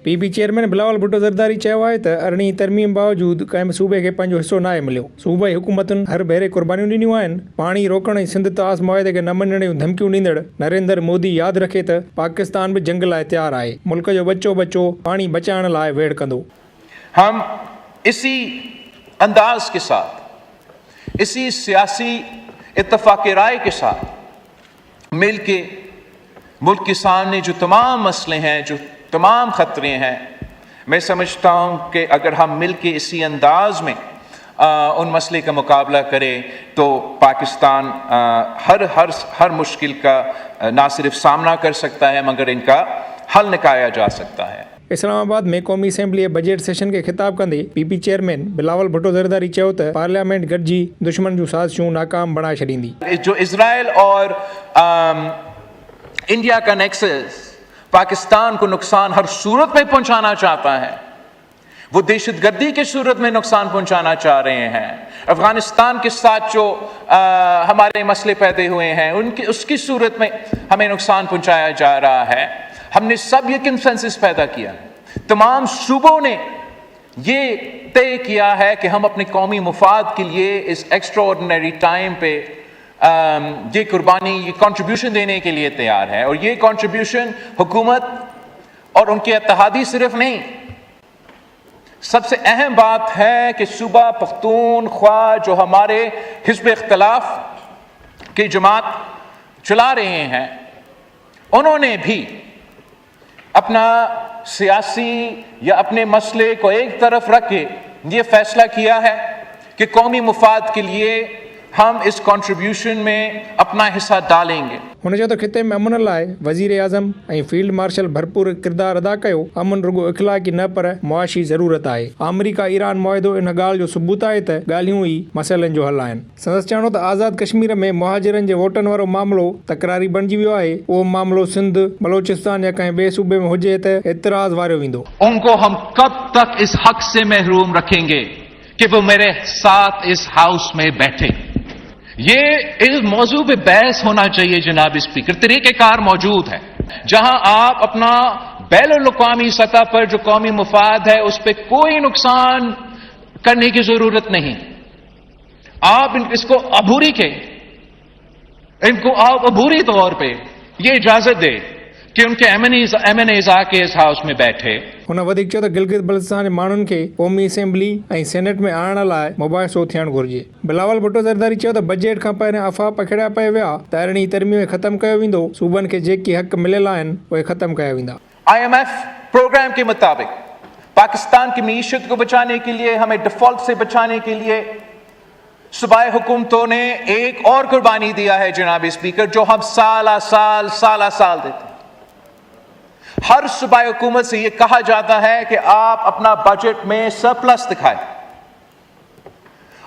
PP chairman Bilawal Bhutto Zardari चयो आहे त अरिड़हीं तरमीम बावजूदि कंहिं सूबे खे पंहिंजो हिसो नाहे मिलियो। सूबाई हुकूमतुनि हर भेरे कुर्बानियूं ॾिनियूं आहिनि। पाणी रोकण ऐं सिंध तास मुआहदे खे न मञण जूं धमकियूं ॾींदड़ नरेंद्र मोदी यादि रखे त पाकिस्तान बि जंग लाइ तयारु आहे। मुल्क जो बचो बचो पाणी बचाइण लाइ वेड़ कंदो। हम इसी अंदाज के साथ, इसी सियासी इत्तफाक राय के साथ मिल के मुल्क के सामने जो तमाम मसले हैं, जो तमाम खतरे हैं, मैं समझता हूं कि अगर हम मिल के इसी अंदाज में उन मसले का मुकाबला करें तो पाकिस्तान हर मुश्किल का ना सिर्फ सामना कर सकता है मगर इनका हल निकाला जा सकता है। इस्लामाबाद में क़ौमी असेंबली बजट सेशन के खिताब कंदे पीपी चेयरमैन बिलावल भुट्टो ज़रदारी चयो त पार्लियामेंट गॾिजी दुश्मन जूं साज़िशूं नाकाम बणाए छॾींदी। जो इजराइल और इंडिया का नेक्सस पाकिस्तान को नुकसान हर सूरत में पहुंचाना चाहता है, वो दहशतगर्दी की सूरत में नुकसान पहुंचाना चाह रहे हैं। अफगानिस्तान के साथ जो हमारे मसले पैदा हुए हैं उसकी सूरत में हमें नुकसान पहुंचाया जा रहा है। हमने सब ये कंसेंसस पैदा किया, तमाम सूबों ने ये तय किया है कि हम अपने कौमी मुफाद के लिए इस एक्स्ट्राऑर्डिनरी टाइम पे ये कुर्बानी, ये कंट्रीब्यूशन देने के लिए तैयार है। और ये कंट्रीब्यूशन हुकूमत और उनके इत्तेहादी सिर्फ नहीं, सबसे अहम बात है कि सूबा पख्तूनख्वा जो हमारे हिज़्ब इख्तिलाफ की जमात चला रहे हैं, उन्होंने भी अपना सियासी या अपने मसले को एक तरफ रख के ये फैसला किया है कि कौमी मुफाद के लिए हम इस कंट्रीब्यूशन में अपना हिस्सा डालेंगे। हुन चयो त खिते में अमन लाइ वज़ीर आज़म ऐं फील्ड मार्शल भरपूर किरदारु अदा कयो। अमन रुगो इख़लाक़ी न पर मुआशी ज़रूरत आहे। अमरीका ईरान मुआहिदो इन ॻाल्हि जो सबूत आहे त ॻाल्हियूं ई मसइलनि जो हल आहिनि। संदसि चवणो त आज़ाद कश्मीर में मुहाजिरनि जे वोटनि वारो मामिलो तकरारी बणिजी वियो आहे। उहो मामिलो सिंध, बलोचिस्तान या कंहिं ॿिए सूबे में हुजे त एतिराज़ वारियो वेंदो। उनको हम कब तक इस हक से महरूम रखेंगे कि वो मेरे साथ इस हाउस में बैठे? ये इस मौजू पे बहस होना चाहिए जनाब स्पीकर। तरीक़ेकार मौजूद है जहां आप अपना बैनुल-अक़वामी सतह पर जो कौमी मुफाद है उस पर कोई नुकसान करने की जरूरत नहीं। आप इसको अबूरी तौर पे ये इजाजत दे कि उनके एमएनएज आके इस हाउस में बैठे। हुन वधीक चयो त गिलगित बल्तिस्तान जे माण्हुनि खे क़ौमी असेंबली ऐं सेनेट में आणण लाइ मुबाहिसो थियणु घुरिजे। बिलावल भुट्टो ज़रदारी चयो त बजट खां पहिरियों अफ़वाह पखिड़िया पए विया त अरिड़हीं तरमीम ख़तमु कयो वेंदो, सूबनि खे जेके हक़ मिलियल आहिनि उहे ख़तमु कया वेंदा। IMF प्रोग्राम के मुताबिक पाकिस्तान की मीशत को बचाने के लिए, हमें डिफॉल्ट से बचाने के लिए सूबाई हुकूमतों ने एक और कुर्बानी दिया है जनाब स्पीकर, जो हम साल साल देते। हर सूबाई हुकूमत से यह कहा जाता है कि आप अपना बजट में सरप्लस दिखाएं,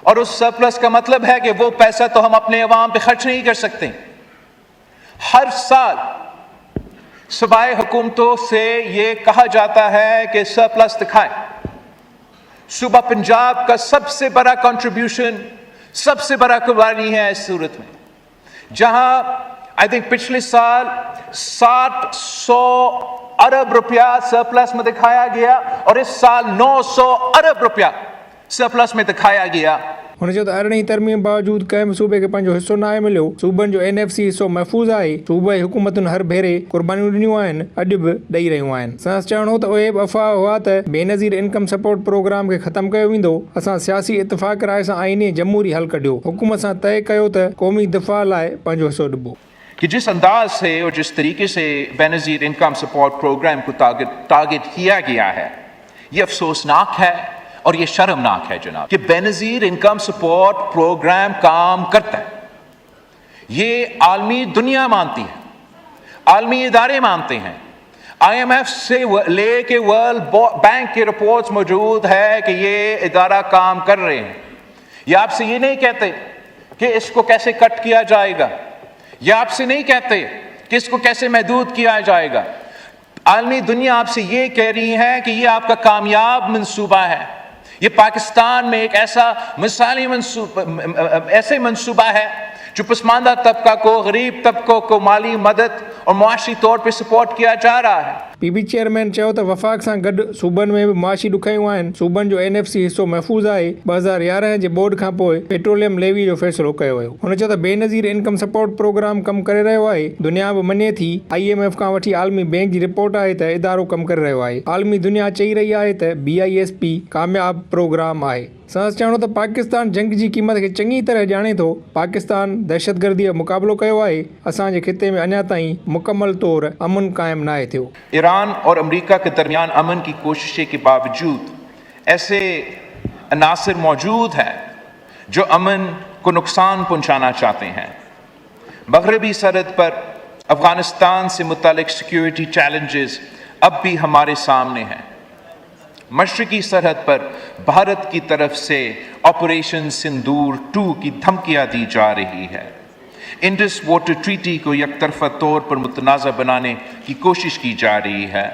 और उस सरप्लस का मतलब है कि वो पैसा तो हम अपने अवाम पे खर्च नहीं कर सकते। हर साल सूबाई हुकूमतों से यह कहा जाता है कि सरप्लस दिखाएं। सूबा पंजाब का सबसे बड़ा कंट्रीब्यूशन, सबसे बड़ा कुर्बानी है इस सूरत में, जहां आई थिंक पिछले साल 700 अरब रुपया सरप्लस में दिखाया गया और इस साल 900 अरब रुपया सरप्लस में दिखाया गया। हुन चयो त अरिड़हीं तरमीम बावजूदि कंहिं बि सूबे खे पंहिंजो हिसो न आहे मिलियो। सूबनि जो NFC हिसो महफ़ूज़ आहे। सूबाई हुकूमतुनि हर भेरे कुर्बानियूं ॾिनियूं आहिनि, अॼु बि ॾेई रहियूं आहिनि। संदसि चवणो त उहे बि अफ़वाह हुआ त बेनज़ीर इनकम सपोर्ट प्रोग्राम खे ख़तमु कयो वेंदो। असां सियासी इत्तिफ़ाक़ राय सां आईनी जमहूरी हल कढियो। हुकूमत सां तय कयो त क़ौमी दिफ़ा लाइ पंहिंजो हिसो ॾिबो। कि जिस अंदाज से और जिस तरीके से बेनज़ीर इनकम सपोर्ट प्रोग्राम को टारगेट किया गया है, ये अफसोसनाक है और ये शर्मनाक है जनाब, कि बेनज़ीर इनकम सपोर्ट प्रोग्राम काम करता है। ये आलमी दुनिया मानती है, आलमी इदारे मानते हैं। IMF से लेके वर्ल्ड बैंक की रिपोर्ट्स मौजूद है कि ये इदारा काम कर रहे हैं। ये आपसे ये नहीं कहते कि इसको कैसे कट किया जाएगा, ये आपसे नहीं कहते कि इसको कैसे महदूद किया जाएगा। आलमी दुनिया आपसे ये कह रही है कि ये आपका कामयाब मंसूबा है। ये पाकिस्तान में एक ऐसा मिसाली मंसूबा है जो पसमानदा तबका को, गरीब तबकों को माली मदद और मुआशी तौर पर सपोर्ट किया जा रहा है। पीबी चेयरमैन चयो त वफ़ाक़ सां गॾु सूबनि में बि मुआशी ॾुखियाऊं आहिनि। सूबनि जो NFC हिसो महफ़ूज़ आहे। 2011 जे बोर्ड खां पोइ पेट्रोलियम लेवी जो फ़ैसिलो कयो वियो। हुन चयो त बेनज़ीर इनकम सपोर्ट प्रोग्राम कमु करे रहियो आहे। दुनिया बि मञे थी। IMF खां वठी आलमी बैंक जी रिपोर्ट आहे त इदारो कमु करे रहियो आहे। आलमी दुनिया चई रही आहे त BISP कामयाबु प्रोग्राम आहे। संदसि चवणो त पाकिस्तान जंग जी क़ीमत खे चङी तरह ॼाणे थो। पाकिस्तान दहशतगर्दी जो मुक़ाबिलो कयो आहे। असांजे खिते में अञा ताईं मुकमल तौर अमन क़ाइमु नाहे थियो। ईरान और अमेरिका के दरमियान अमन की कोशिशें के बावजूद ऐसे अनासर मौजूद हैं जो अमन को नुकसान पहुंचाना चाहते हैं। मगरबी सरहद पर अफगानिस्तान से मुतालिक सिक्योरिटी चैलेंजेस अब भी हमारे सामने हैं। मशरकी सरहद पर भारत की तरफ से ऑपरेशन सिंदूर 2 की धमकियां दी जा रही है। इंडस वाटर ट्रीटी को यकतरफा तौर पर मुतनाज़ा बनाने की कोशिश की जा रही है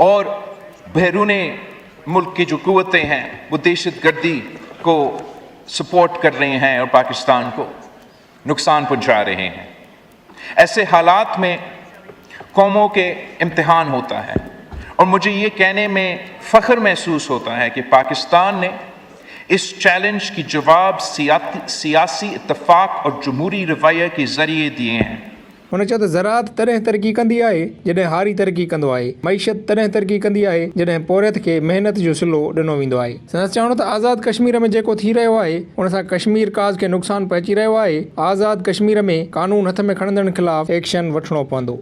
और बैरूने मुल्क की जो कुव्वतें हैं वो दहशतगर्दी को सपोर्ट कर रहे हैं और पाकिस्तान को नुकसान पहुंचा रहे हैं। ऐसे हालात में कौमों के इम्तिहान होता है और मुझे ये कहने में फ़ख्र महसूस होता है कि पाकिस्तान ने इस चैलेंज की जवाब सियासी इत्तफ़ाक़ और जमहूरी रवैये के ज़रिए दिए हैं। हुन चयो त ज़राअत तॾहिं तरक़ी कंदी आहे जॾहिं हारी तरक़ी कंदो आहे। मईशत तॾहिं तरक़ी कंदी आहे जॾहिं पोरियत खे महिनत जो सिलो ॾिनो वेंदो आहे। संदसि चवणो त आज़ाद कश्मीर में जेको थी रहियो आहे उन सां कश्मीर काज़ खे नुक़सानु पहुची रहियो आहे। आज़ाद कश्मीर में कानून हथ में खणंदड़नि ख़िलाफ़ एक्शन वठिणो पवंदो।